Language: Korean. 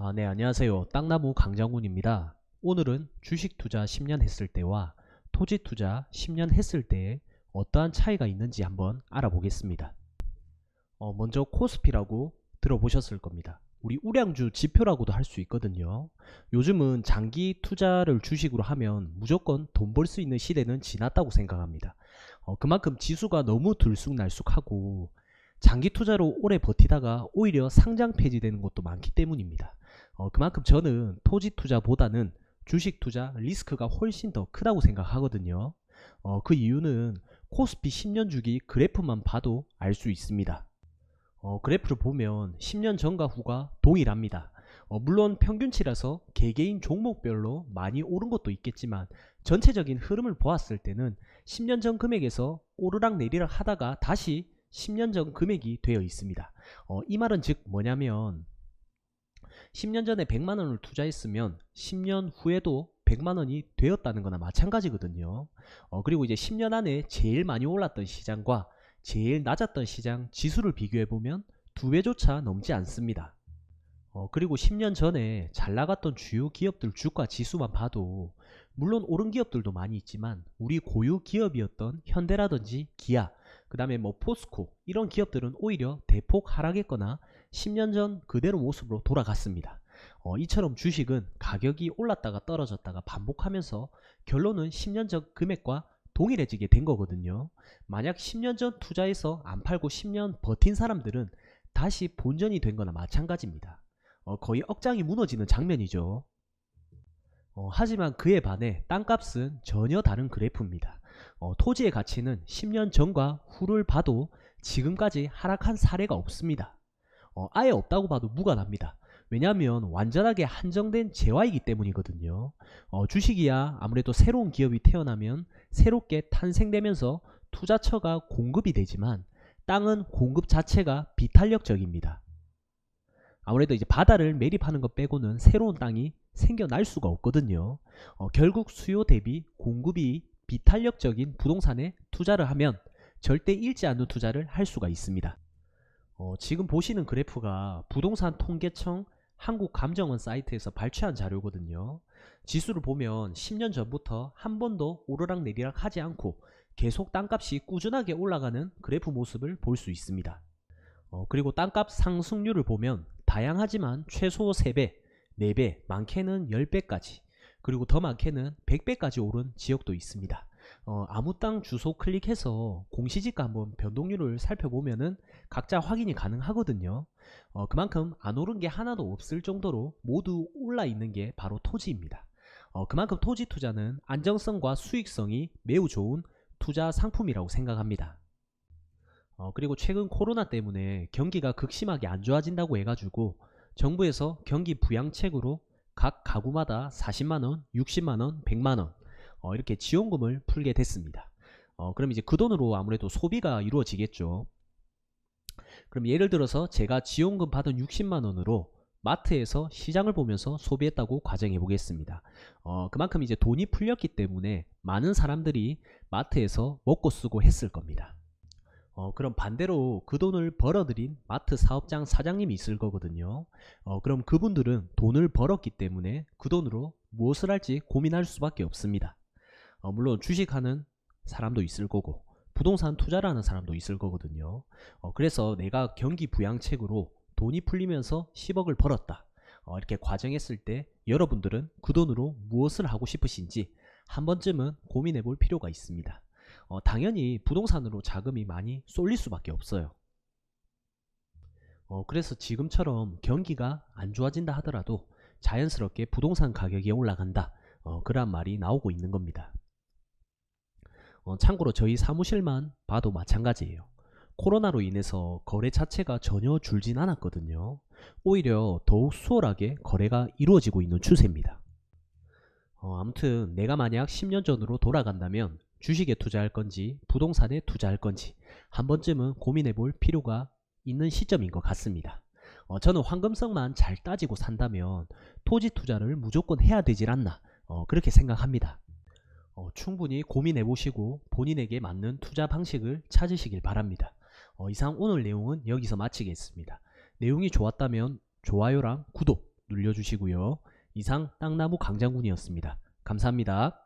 네, 안녕하세요. 땅나무 강장훈입니다. 오늘은 주식 투자 10년 했을 때와 토지 투자 10년 했을 때에 어떠한 차이가 있는지 한번 알아보겠습니다. 먼저 코스피라고 들어보셨을 겁니다. 우리 우량주 지표라고도 할 수 있거든요. 요즘은 장기 투자를 주식으로 하면 무조건 돈 벌 수 있는 시대는 지났다고 생각합니다. 그만큼 지수가 너무 들쑥날쑥하고 장기 투자로 오래 버티다가 오히려 상장 폐지되는 것도 많기 때문입니다. 그만큼 저는 토지 투자보다는 주식 투자 리스크가 훨씬 더 크다고 생각하거든요. 그 이유는 코스피 10년 주기 그래프만 봐도 알 수 있습니다. 그래프를 보면 10년 전과 후가 동일합니다. 물론 평균치라서 개개인 종목별로 많이 오른 것도 있겠지만 전체적인 흐름을 보았을 때는 10년 전 금액에서 오르락 내리락 하다가 다시 10년 전 금액이 되어 있습니다. 이 말은 즉 뭐냐면 10년 전에 100만원을 투자했으면 10년 후에도 100만원이 되었다는 거나 마찬가지거든요. 그리고 이제 10년 안에 제일 많이 올랐던 시장과 제일 낮았던 시장 지수를 비교해보면 2배조차 넘지 않습니다. 그리고 10년 전에 잘 나갔던 주요 기업들 주가 지수만 봐도 물론 오른 기업들도 많이 있지만 우리 고유 기업이었던 현대라든지 기아, 그 다음에 뭐 포스코 이런 기업들은 오히려 대폭 하락했거나 10년 전 그대로 모습으로 돌아갔습니다. 이처럼 주식은 가격이 올랐다가 떨어졌다가 반복하면서 결론은 10년 전 금액과 동일해지게 된 거거든요. 만약 10년 전 투자해서 안 팔고 10년 버틴 사람들은 다시 본전이 된 거나 마찬가지입니다. 거의 억장이 무너지는 장면이죠. 하지만 그에 반해 땅값은 전혀 다른 그래프입니다. 토지의 가치는 10년 전과 후를 봐도 지금까지 하락한 사례가 없습니다. 아예 없다고 봐도 무관합니다. 왜냐하면 완전하게 한정된 재화이기 때문이거든요. 주식이야 아무래도 새로운 기업이 태어나면 새롭게 탄생되면서 투자처가 공급이 되지만 땅은 공급 자체가 비탄력적입니다. 아무래도 이제 바다를 매립하는 것 빼고는 새로운 땅이 생겨날 수가 없거든요. 결국 수요 대비 공급이 비탄력적인 부동산에 투자를 하면 절대 잃지 않는 투자를 할 수가 있습니다. 지금 보시는 그래프가 부동산 통계청 한국감정원 사이트에서 발췌한 자료거든요. 지수를 보면 10년 전부터 한 번도 오르락 내리락 하지 않고 계속 땅값이 꾸준하게 올라가는 그래프 모습을 볼 수 있습니다. 그리고 땅값 상승률을 보면 다양하지만 최소 3배, 4배, 많게는 10배까지, 그리고 더 많게는 100배까지 오른 지역도 있습니다. 아무 땅 주소 클릭해서 공시지가 한번 변동률을 살펴보면은 각자 확인이 가능하거든요. 그만큼 안 오른 게 하나도 없을 정도로 모두 올라 있는 게 바로 토지입니다. 그만큼 토지 투자는 안정성과 수익성이 매우 좋은 투자 상품이라고 생각합니다. 그리고 최근 코로나 때문에 경기가 극심하게 안 좋아진다고 해가지고 정부에서 경기 부양책으로 각 가구마다 40만원, 60만원, 100만원 이렇게 지원금을 풀게 됐습니다. 그럼 이제 그 돈으로 아무래도 소비가 이루어지겠죠. 그럼 예를 들어서 제가 지원금 받은 60만원으로 마트에서 시장을 보면서 소비했다고 가정해 보겠습니다. 그만큼 이제 돈이 풀렸기 때문에 많은 사람들이 마트에서 먹고 쓰고 했을 겁니다. 그럼 반대로 그 돈을 벌어들인 마트 사업장 사장님이 있을 거거든요. 그럼 그분들은 돈을 벌었기 때문에 그 돈으로 무엇을 할지 고민할 수밖에 없습니다. 물론 주식하는 사람도 있을 거고 부동산 투자를 하는 사람도 있을 거거든요. 그래서 내가 경기 부양책으로 돈이 풀리면서 10억을 벌었다, 이렇게 과정했을 때 여러분들은 그 돈으로 무엇을 하고 싶으신지 한 번쯤은 고민해 볼 필요가 있습니다. 당연히 부동산으로 자금이 많이 쏠릴 수밖에 없어요. 그래서 지금처럼 경기가 안 좋아진다 하더라도 자연스럽게 부동산 가격이 올라간다, 그런 말이 나오고 있는 겁니다. 참고로 저희 사무실만 봐도 마찬가지예요. 코로나로 인해서 거래 자체가 전혀 줄진 않았거든요. 오히려 더욱 수월하게 거래가 이루어지고 있는 추세입니다. 아무튼 내가 만약 10년 전으로 돌아간다면 주식에 투자할 건지 부동산에 투자할 건지 한 번쯤은 고민해 볼 필요가 있는 시점인 것 같습니다. 저는 황금성만 잘 따지고 산다면 토지 투자를 무조건 해야 되질 않나, 그렇게 생각합니다. 충분히 고민해 보시고 본인에게 맞는 투자 방식을 찾으시길 바랍니다. 이상 오늘 내용은 여기서 마치겠습니다. 내용이 좋았다면 좋아요랑 구독 눌러주시고요. 이상 땅나무 강장군이었습니다. 감사합니다.